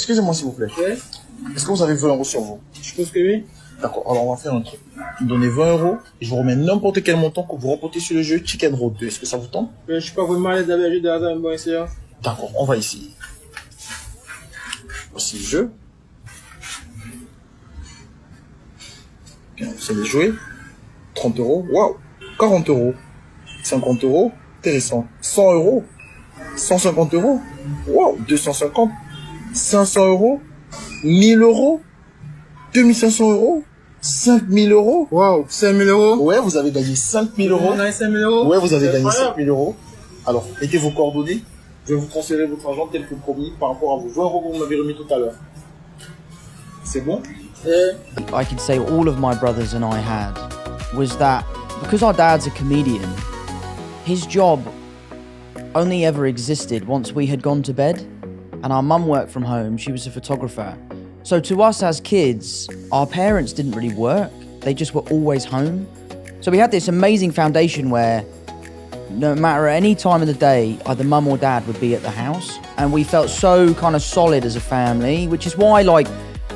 Excusez-moi s'il vous plaît. Oui. Est-ce que vous avez 20 euros sur vous? Je pense que oui. D'accord, alors on va faire un truc. Vous me donnez 20 euros et je vous remets n'importe quel montant que vous remportez sur le jeu Chicken Road 2. Est-ce que ça vous tente? Je suis pas vraiment à l'aise avec le jeu de hasard, mais bon, essayons. D'accord, on va essayer. Voici le jeu. Ok, vous allez jouer. 30 euros, waouh. 40 euros. 50 euros, intéressant. 100 euros. 150 euros, waouh. 250. 500 euros. 1000 euros. 2500 euros. 5000 euros. Waouh, 5000 euros. Ouais, vous avez gagné 5000 euros. On a 5000 euros. Ouais, vous avez gagné Incroyable. 5000 euros. Alors, mettez vos coordonnées. Je vais vous transférer votre argent tel que promis par rapport à vos 20 euros que vous m'avez remis tout à l'heure. C'est bon? I could say all of my brothers and I had was that because our dad's a comedian, his job only ever existed once we had gone to bed, and our mum worked from home. She was a photographer. So to us as kids, our parents didn't really work. They just were always home. So we had this amazing foundation where no matter any time of the day, either mum or dad would be at the house. And we felt so kind of solid as a family, which is why like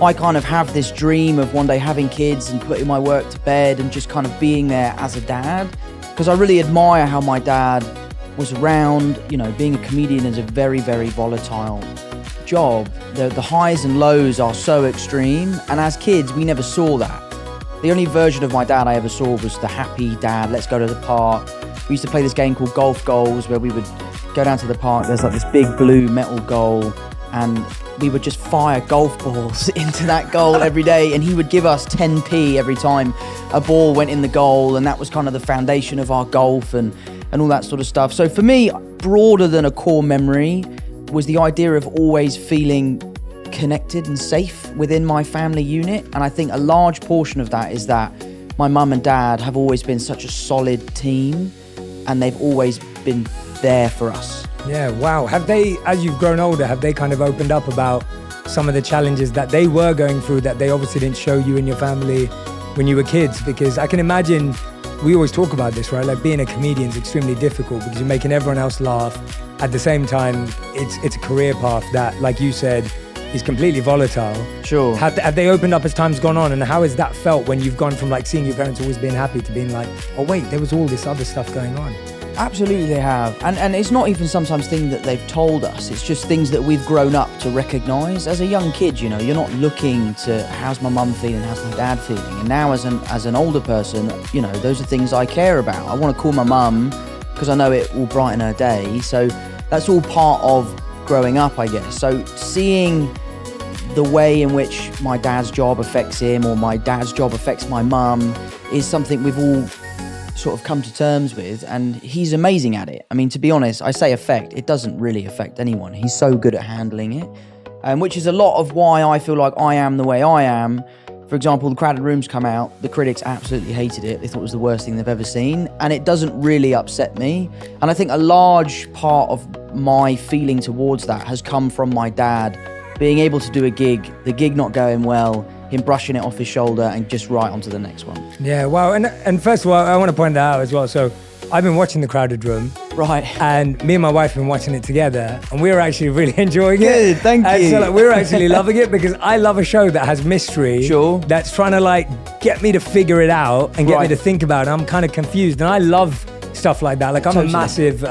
I kind of have this dream of one day having kids and putting my work to bed and just kind of being there as a dad. Because I really admire how my dad was around. You know, being a comedian is a very, very volatile job. The highs and lows are so extreme. And as kids, we never saw that. The only version of my dad I ever saw was the happy dad, let's go to the park. We used to play this game called Golf Goals where we would go down to the park. There's like this big blue metal goal and we would just fire golf balls into that goal every day. And he would give us 10p every time a ball went in the goal. And that was kind of the foundation of our golf and all that sort of stuff. So for me, broader than a core memory was the idea of always feeling connected and safe within my family unit. And I think a large portion of that is that my mum and dad have always been such a solid team and they've always been there for us. Yeah, wow. Have they, as you've grown older, have they kind of opened up about some of the challenges that they were going through that they obviously didn't show you and your family when you were kids? Because I can imagine, we always talk about this, right? Like being a comedian is extremely difficult because you're making everyone else laugh. At the same time, it's a career path that, like you said, is completely volatile. Sure. Have they opened up as time's gone on? And how has that felt when you've gone from like seeing your parents always being happy to being like, oh wait, there was all this other stuff going on? Absolutely they have. And it's not even sometimes things that they've told us. It's just things that we've grown up to recognise. As a young kid, you know, you're not looking to how's my mum feeling, how's my dad feeling. And now as an older person, you know, those are things I care about. I want to call my mum because I know it will brighten her day. So that's all part of growing up, I guess. So seeing the way in which my dad's job affects him or my dad's job affects my mum is something we've all sort of come to terms with, and he's amazing at it. I mean, to be honest, I say affect, it doesn't really affect anyone. He's so good at handling it, which is a lot of why I feel like I am the way I am. For example, The Crowded Room's come out, the critics absolutely hated it. They thought it was the worst thing they've ever seen, and it doesn't really upset me. And I think a large part of my feeling towards that has come from my dad being able to do a gig, the gig not going well, him brushing it off his shoulder and just right onto the next one. Yeah, wow. And first of all, I want to point that out as well. So I've been watching The Crowded Room. Right. And me and my wife have been watching it together and we were actually really enjoying it. Good, thank and you. so like, we're actually loving it because I love a show that has mystery. Sure. That's trying to like get me to figure it out and get me to think about it. I'm kind of confused and I love stuff like that. Like I'm a massive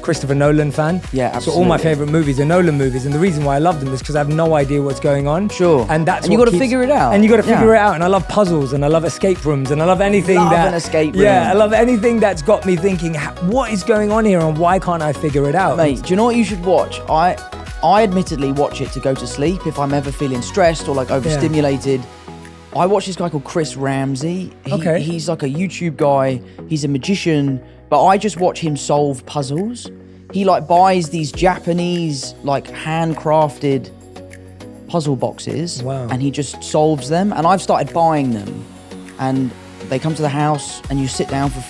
Christopher Nolan fan. Yeah, absolutely. So all my favorite movies are Nolan movies, and the reason why I love them is because I have no idea what's going on. Sure. And that's and you got to figure it out. And you got to figure it out. And I love puzzles, and I love escape rooms, and I love anything an escape room. Yeah, I love anything that's got me thinking, what is going on here, and why can't I figure it out? Mate, do you know what you should watch? I admittedly watch it to go to sleep if I'm ever feeling stressed or like overstimulated. I watch this guy called Chris Ramsey. He's like a YouTube guy. He's a magician. But I just watch him solve puzzles. He like buys these Japanese like handcrafted puzzle boxes and he just solves them. And I've started buying them and they come to the house and you sit down for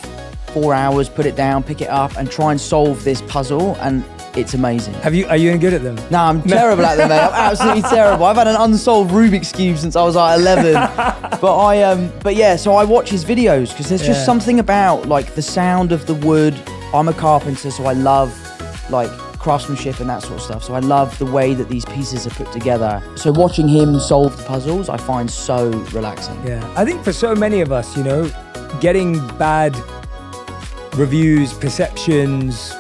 4 hours, put it down, pick it up and try and solve this puzzle and it's amazing. Are you any good at them? No, I'm terrible at them, mate. I'm absolutely terrible. I've had an unsolved Rubik's Cube since I was like 11. But yeah, so I watch his videos because there's just something about like the sound of the wood. I'm a carpenter, so I love like craftsmanship and that sort of stuff. So I love the way that these pieces are put together. So watching him solve the puzzles, I find so relaxing. Yeah, I think for so many of us, getting bad reviews, perceptions,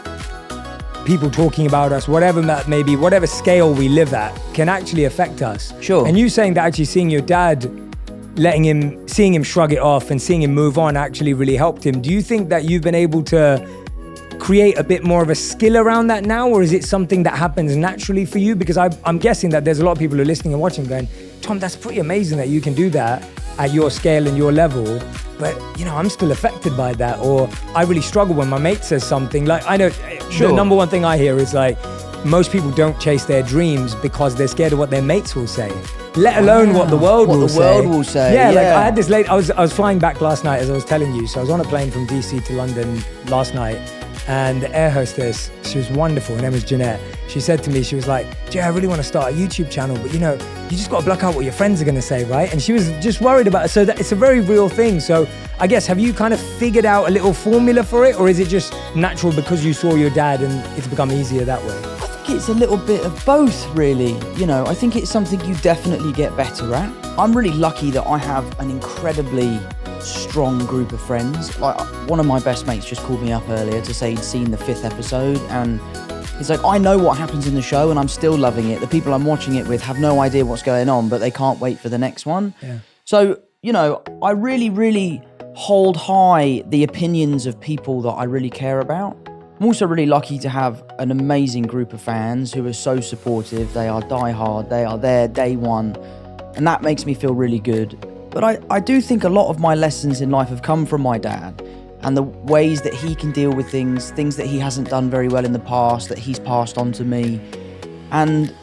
people talking about us, whatever that may be, whatever scale we live at, can actually affect us. Sure. And you saying that actually seeing your dad, seeing him shrug it off and seeing him move on actually really helped him. Do you think that you've been able to create a bit more of a skill around that now, or is it something that happens naturally for you? Because I'm guessing that there's a lot of people who are listening and watching going, Tom, that's pretty amazing that you can do that at your scale and your level. But, I'm still affected by that, or I really struggle when my mate says something. Like, I know the number one thing I hear is like, most people don't chase their dreams because they're scared of what their mates will say, let alone what the world will say. Yeah, like I had this I was flying back last night, as I was telling you. So I was on a plane from DC to London last night, and the air hostess, she was wonderful. Her name was Jeanette. She said to me, she was like, Jay, I really want to start a YouTube channel, but you just got to block out what your friends are going to say, right? And she was just worried about it. So that it's a very real thing. So I guess, have you kind of figured out a little formula for it, or is it just natural because you saw your dad and it's become easier that way? I think it's a little bit of both, really. I think it's something you definitely get better at. I'm really lucky that I have an incredibly strong group of friends. Like, one of my best mates just called me up earlier to say he'd seen the 5th episode, and he's like, I know what happens in the show and I'm still loving it. The people I'm watching it with have no idea what's going on, but they can't wait for the next one. Yeah. So, I really, really hold high the opinions of people that I really care about. I'm also really lucky to have an amazing group of fans who are so supportive. They are diehard, they are there day one, and that makes me feel really good. But I do think a lot of my lessons in life have come from my dad, and the ways that he can deal with things that he hasn't done very well in the past, that he's passed on to me. And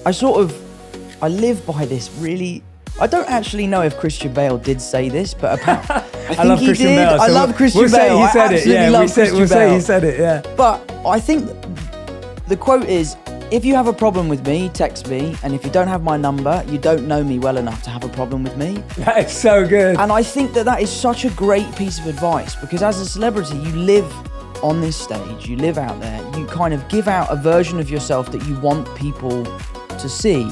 I live by this really... I don't actually know if Christian Bale did say this, but I think love he Christian did. Bale, so I love Christian we'll Bale. Say he said I it. Yeah, love Christian we'll say Bale. he said it. Yeah. But I think the quote is, if you have a problem with me, text me. And if you don't have my number, you don't know me well enough to have a problem with me. That is so good. And I think that is such a great piece of advice, because as a celebrity, you live on this stage, you live out there, you kind of give out a version of yourself that you want people to see.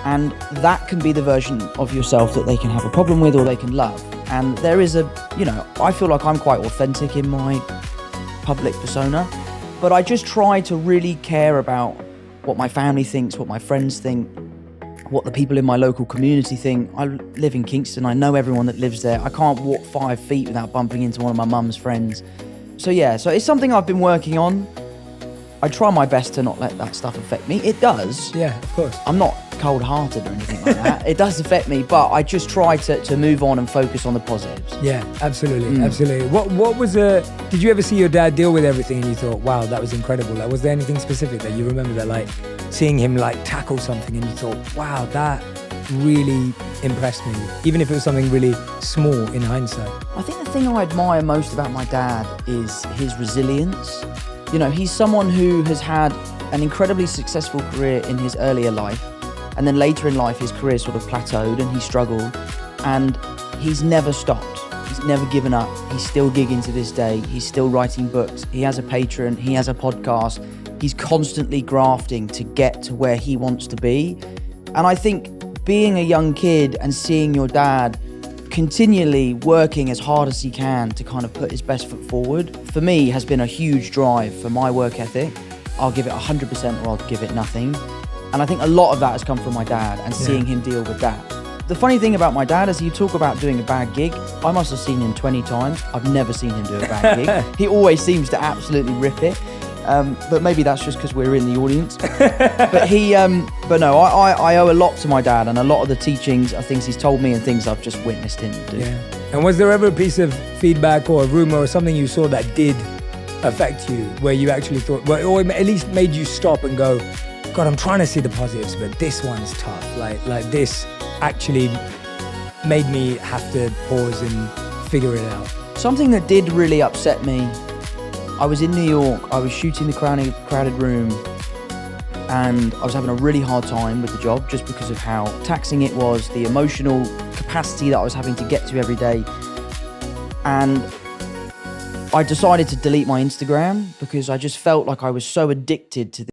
And that can be the version of yourself that they can have a problem with or they can love. And there is I feel like I'm quite authentic in my public persona, but I just try to really care about what my family thinks, what my friends think, what the people in my local community think. I live in Kingston, I know everyone that lives there. I can't walk 5 feet without bumping into one of my mum's friends. So it's something I've been working on. I try my best to not let that stuff affect me. It does. Yeah, of course. I'm not cold-hearted or anything like that. It does affect me, but I just try to move on and focus on the positives. Yeah, absolutely, absolutely. What was did you ever see your dad deal with everything and you thought, wow, that was incredible? Like, was there anything specific that you remember that, like, seeing him, like, tackle something and you thought, wow, that really impressed me, even if it was something really small in hindsight? I think the thing I admire most about my dad is his resilience. He's someone who has had an incredibly successful career in his earlier life, and then later in life his career sort of plateaued and he struggled, and he's never stopped. He's never given up. He's still gigging to this day. He's still writing books. He has a Patreon. He has a podcast. He's constantly grafting to get to where he wants to be. And I think being a young kid and seeing your dad continually working as hard as he can to kind of put his best foot forward, for me, has been a huge drive for my work ethic. I'll give it 100% or I'll give it nothing. And I think a lot of that has come from my dad and seeing him deal with that. The funny thing about my dad is, you talk about doing a bad gig. I must have seen him 20 times. I've never seen him do a bad gig. He always seems to absolutely rip it. But maybe that's just because we're in the audience. But no, I owe a lot to my dad, and a lot of the teachings are things he's told me and things I've just witnessed him do. Yeah. And was there ever a piece of feedback or a rumor or something you saw that did affect you, where you actually thought, well, or at least made you stop and go, God, I'm trying to see the positives, but this one's tough. Like this actually made me have to pause and figure it out. Something that did really upset me, I was in New York, I was shooting the crowded room, and I was having a really hard time with the job just because of how taxing it was, the emotional capacity that I was having to get to every day. And I decided to delete my Instagram because I just felt like I was so addicted to